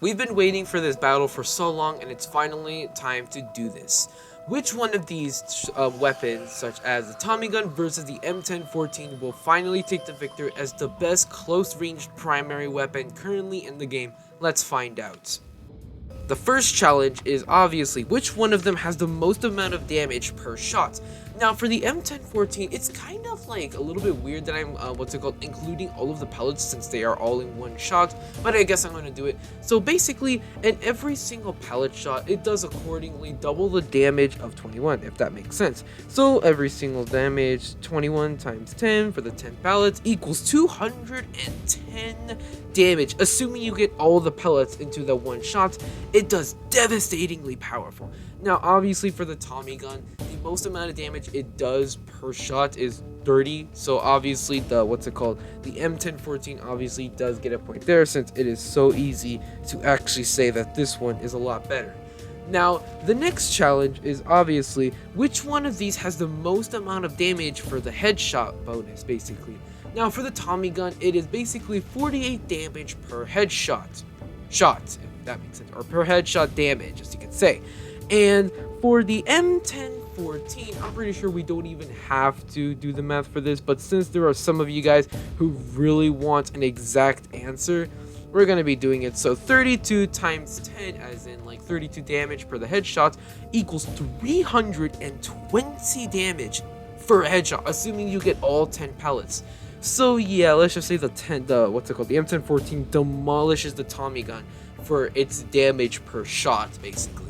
We've been waiting for this battle for so long, and it's finally time to do this. Which one of these weapons, such as the Tommy gun versus the M1014, will finally take the victory as the best close-range primary weapon currently in the game? Let's find out. The first challenge is obviously which one of them has the most amount of damage per shot. Now for the M1014, it's kind of like a little bit weird that I'm including all of the pellets since they are all in one shot, but I guess I'm going to do it. So basically, in every single pellet shot, it does accordingly double the damage of 21, if that makes sense. So every single damage, 21 times 10 for the 10 pellets equals 210 damage. Assuming you get all the pellets into the one shot, it does devastatingly powerful. Now obviously for the Tommy gun, the most amount of damage it does per shot is 30, so obviously the M1014 obviously does get a point there, since it is so easy to actually say that this one is a lot better. Now the next challenge is obviously which one of these has the most amount of damage for the headshot bonus, basically. Now for the Tommy gun, it is basically 48 damage per headshot, if that makes sense, or per headshot damage, as you can say. And for the M1014, I'm pretty sure we don't even have to do the math for this, but since there are some of you guys who really want an exact answer, we're going to be doing it. So 32 times 10, as in like 32 damage per the headshot, equals 320 damage for a headshot, assuming you get all 10 pellets. So yeah, let's just say the M1014 demolishes the Tommy gun for its damage per shot, basically.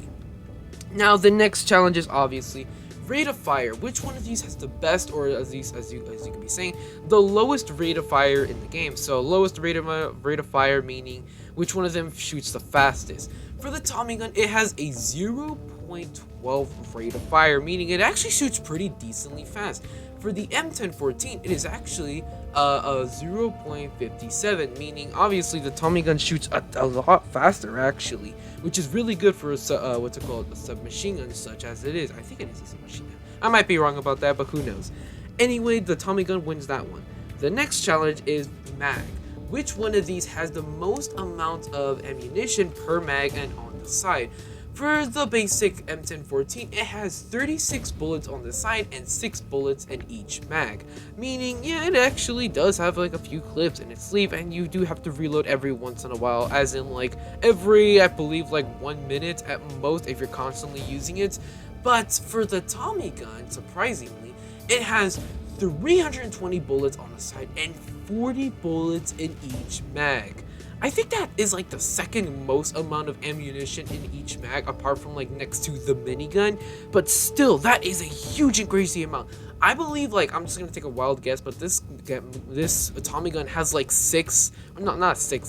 Now the next challenge is obviously rate of fire. Which one of these has the best, or as you can be saying, the lowest rate of fire in the game? So lowest rate of fire meaning which one of them shoots the fastest. For the Tommy gun, it has a 0.12 rate of fire, meaning it actually shoots pretty decently fast. For the M1014, it is actually a 0.57, meaning obviously the Tommy gun shoots a lot faster actually, which is really good for a submachine gun such as it is. I think it is a submachine gun. I might be wrong about that, but who knows. Anyway, the Tommy gun wins that one. The next challenge is mag. Which one of these has the most amount of ammunition per mag and on the side? For the basic M1014, it has 36 bullets on the side and 6 bullets in each mag. Meaning, yeah, it actually does have like a few clips in its sleeve, and you do have to reload every once in a while, as in like every, I believe, like 1 minute at most if you're constantly using it. But for the Tommy gun, surprisingly, it has 320 bullets on the side and 40 bullets in each mag. I think that is like the second most amount of ammunition in each mag, apart from like next to the minigun, but still that is a huge and crazy amount. I believe, like, I'm just gonna take a wild guess, but this Tommy gun has like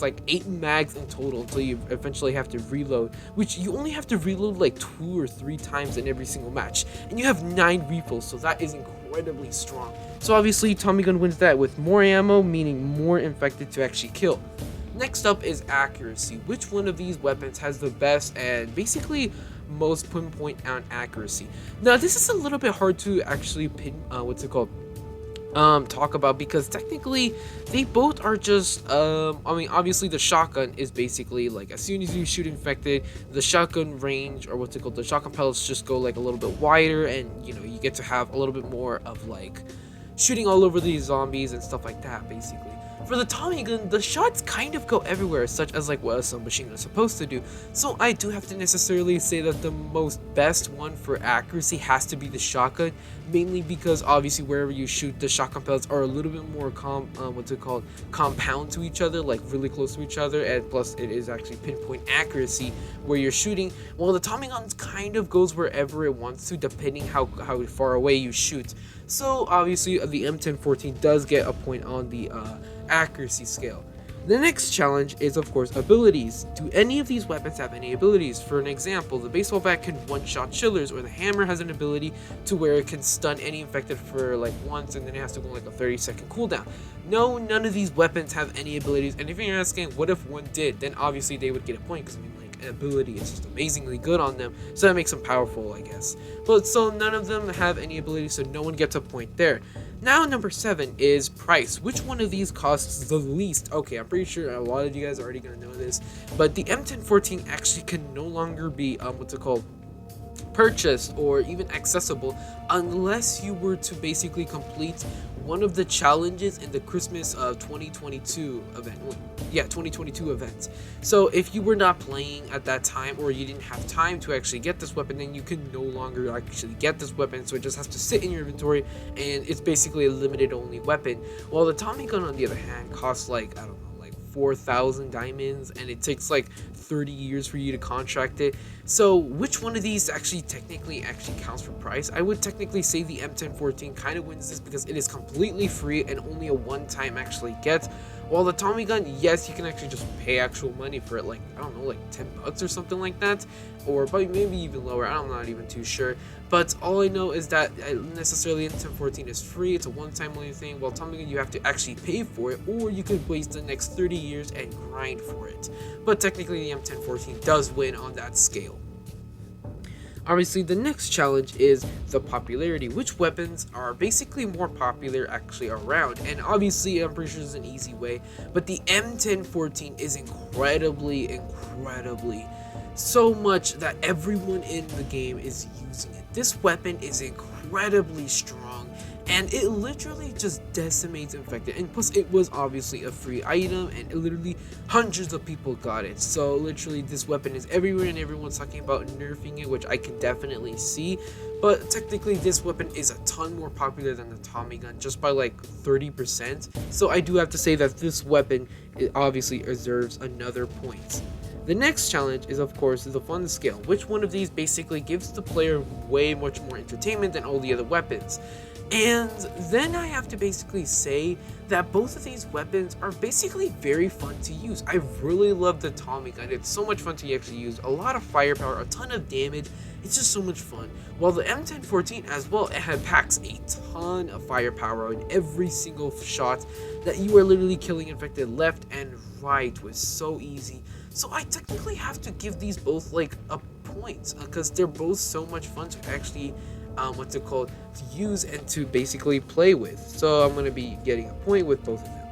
like 8 mags in total until you eventually have to reload, which you only have to reload like 2 or 3 times in every single match, and you have 9 refills, so that is incredibly strong. So obviously Tommy gun wins that with more ammo, meaning more infected to actually kill. Next up is accuracy. Which one of these weapons has the best and basically most pinpoint on accuracy? Now this is a little bit hard to actually talk about, because technically they both are just obviously the shotgun is basically like as soon as you shoot infected, the shotgun range, or the shotgun pellets just go like a little bit wider, and you get to have a little bit more of like shooting all over these zombies and stuff like that, basically. For the Tommy gun, the shots kind of go everywhere, such as like what a submachine gun is supposed to do. So I do have to necessarily say that the best one for accuracy has to be the shotgun, mainly because obviously wherever you shoot, the shotgun pellets are a little bit more compound to each other, like really close to each other, and plus it is actually pinpoint accuracy where you're shooting. Well, the Tommy gun kind of goes wherever it wants to, depending how far away you shoot. So obviously the M1014 does get a point on the accuracy scale. The next challenge is, of course, abilities. Do any of these weapons have any abilities? For an example, the baseball bat can one-shot chillers, or the hammer has an ability to where it can stun any infected for like once, and then it has to go like a 30-second cooldown. No, none of these weapons have any abilities, and if you're asking what if one did, then obviously they would get a point, because I mean, like, ability is just amazingly good on them, so that makes them powerful, I guess. But so none of them have any ability, so no one gets a point there. Now number 7 is price. Which one of these costs the least? Okay, I'm pretty sure a lot of you guys are already gonna know this, but the M1014 actually can no longer be purchased or even accessible unless you were to basically complete one of the challenges in the Christmas of 2022 event. Well, yeah, 2022 events. So if you were not playing at that time, or you didn't have time to actually get this weapon, then you can no longer actually get this weapon, so it just has to sit in your inventory, and it's basically a limited only weapon. While the Tommy gun, on the other hand, costs like, I don't know, 4,000 diamonds, and it takes like 30 years for you to contract it. So which one of these actually counts for price? I would technically say the M1014 kind of wins this because it is completely free and only a one-time actually get. While the Tommy gun, yes, you can actually just pay actual money for it, like, I don't know, like 10 bucks or something like that, or probably maybe even lower. I'm not even too sure. But all I know is that necessarily M1014 is free. It's a one-time only thing. While Tommy gun, you have to actually pay for it, or you could waste the next 30 years and grind for it. But technically, the M1014 does win on that scale. Obviously, the next challenge is the popularity. Which weapons are basically more popular actually around? And obviously, I'm pretty sure there's an easy way, but the M1014 is incredibly so much that everyone in the game is using it. This weapon is incredibly strong, and it literally just decimates infected, and plus it was obviously a free item, and literally hundreds of people got it. So literally this weapon is everywhere, and everyone's talking about nerfing it, which I can definitely see. But technically this weapon is a ton more popular than the Tommy gun, just by like 30%. So I do have to say that this weapon, it obviously deserves another point. The next challenge is, of course, the fun scale. Which one of these basically gives the player way much more entertainment than all the other weapons? And then I have to basically say that both of these weapons are basically very fun to use. I really love the Tommy gun. It's so much fun to actually use. A lot of firepower, a ton of damage. It's just so much fun. While the M1014 as well, it packs a ton of firepower in every single shot, that you are literally killing infected left and right was so easy. So I technically have to give these both like a point, because they're both so much fun to actually to use and to basically play with. So I'm going to be getting a point with both of them.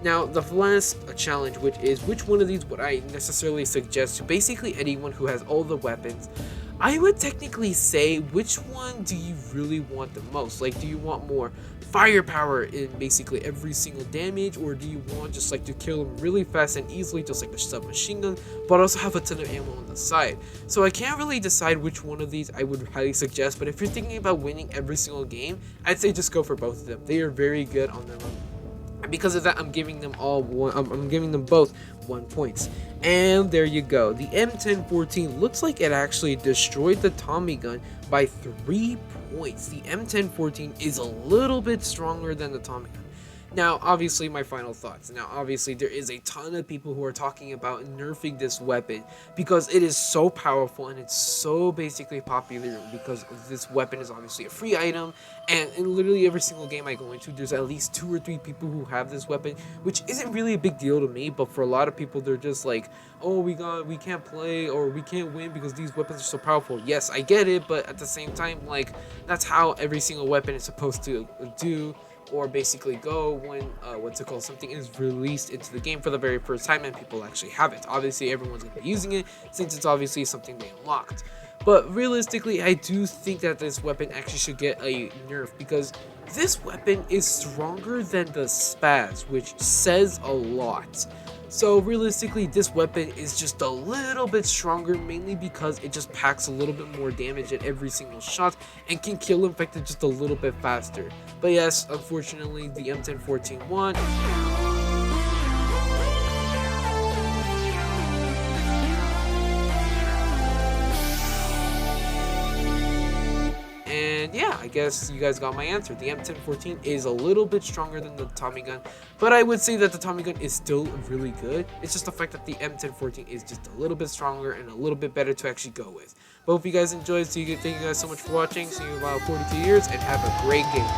Now the last challenge, which one of these would I necessarily suggest to basically anyone who has all the weapons? I would technically say, which one do you really want the most? Like, do you want more firepower in basically every single damage, or do you want just like to kill them really fast and easily, just like the submachine gun, but also have a ton of ammo on the side? So I can't really decide which one of these I would highly suggest, but if you're thinking about winning every single game, I'd say just go for both of them. They are very good on their own. And because of that, I'm giving them I'm giving them both 1 point. And there you go. The M1014 looks like it actually destroyed the Tommy gun by 3 points. The M1014 is a little bit stronger than the Tommy gun. Now, obviously, my final thoughts. Now, obviously, there is a ton of people who are talking about nerfing this weapon because it is so powerful and it's so basically popular, because this weapon is obviously a free item, and in literally every single game I go into, there's at least 2 or 3 people who have this weapon, which isn't really a big deal to me, but for a lot of people, they're just like, oh, we can't play, or we can't win because these weapons are so powerful. Yes, I get it, but at the same time, like, that's how every single weapon is supposed to do, or basically go when something is released into the game for the very first time and people actually have it. Obviously everyone's going to be using it since it's obviously something they unlocked, but realistically I do think that this weapon actually should get a nerf, because this weapon is stronger than the Spaz, which says a lot. So realistically, this weapon is just a little bit stronger, mainly because it just packs a little bit more damage at every single shot and can kill infected just a little bit faster. But yes, unfortunately, the M1014 won. And yeah, I guess you guys got my answer. The M1014 is a little bit stronger than the Tommy gun, but I would say that the Tommy gun is still really good. It's just the fact that the M1014 is just a little bit stronger and a little bit better to actually go with. But hope you guys enjoyed. Thank you guys so much for watching. See you in about 42 years, and have a great game.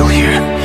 still here.